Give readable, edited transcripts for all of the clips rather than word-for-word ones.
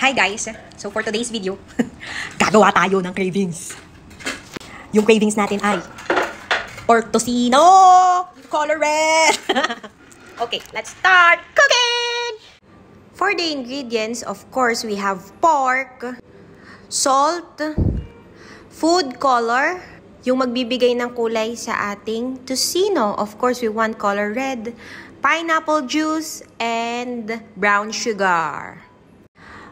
Hi guys! So for today's video, gagawa tayo ng cravings. Yung cravings natin ay pork tocino color red. Okay, let's start cooking! For the ingredients, of course, we have pork, salt, food color, yung magbibigay ng kulay sa ating tocino. Of course, we want color red, pineapple juice, and brown sugar.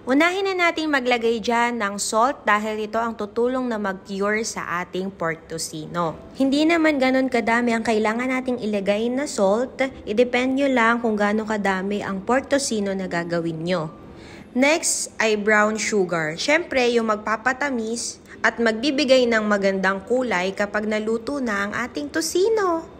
Unahin na natin maglagay dyan ng salt dahil ito ang tutulong na mag-cure sa ating pork tocino. Hindi naman ganun kadami ang kailangan nating ilagay na salt. I-depend nyo lang kung gaano kadami ang pork tocino na gagawin nyo. Next ay brown sugar. Siyempre, yung magpapatamis at magbibigay ng magandang kulay kapag naluto na ang ating tocino.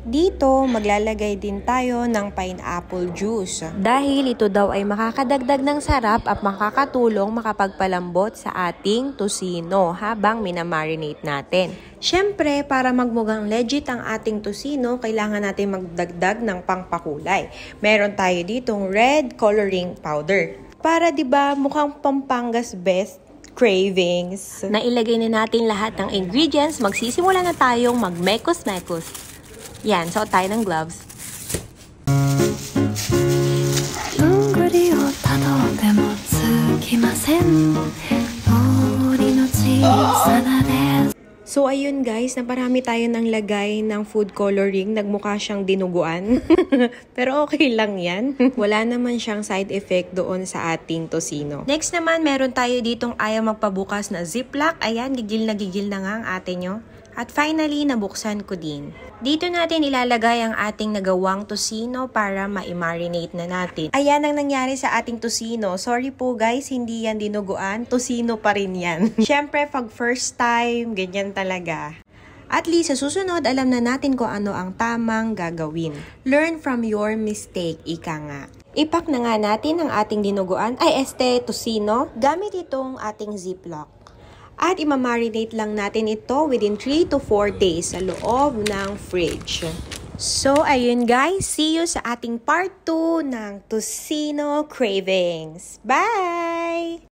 Dito, maglalagay din tayo ng pineapple juice. Dahil ito daw ay makakadagdag ng sarap at makakatulong makapagpalambot sa ating tocino habang minamarinate natin. Siyempre, para magmukhang legit ang ating tocino, kailangan natin magdagdag ng pangpakulay. Meron tayo ditong red coloring powder. Para 'di ba mukhang Pampangas best cravings. Nailagay na natin lahat ng ingredients, magsisimula na tayong magmekos-mekos. Yan, suot tayo ng gloves. So ayun guys, naparami tayo ng lagay ng food coloring. Nagmukha siyang dinuguan. Pero okay lang yan. Wala naman siyang side effect doon sa ating tocino. Next naman, meron tayo ditong ayaw magpabukas na ziplock. Ayan, gigil na nga ang ate nyo. At finally, nabuksan ko din. Dito natin ilalagay ang ating nagawang tocino para ma-marinate na natin. Ayan ang nangyari sa ating tocino. Sorry po guys, hindi yan dinuguan. Tocino pa rin yan. Siyempre, pag first time, ganyan talaga. At least, sa susunod, alam na natin kung ano ang tamang gagawin. Learn from your mistake, ika nga. Ipak na nga natin ang ating dinuguan, tocino, gamit itong ating ziplock. At imamarinate lang natin ito within 3 to 4 days sa loob ng fridge. So, ayun guys. See you sa ating part 2 ng Tocino Cravings. Bye!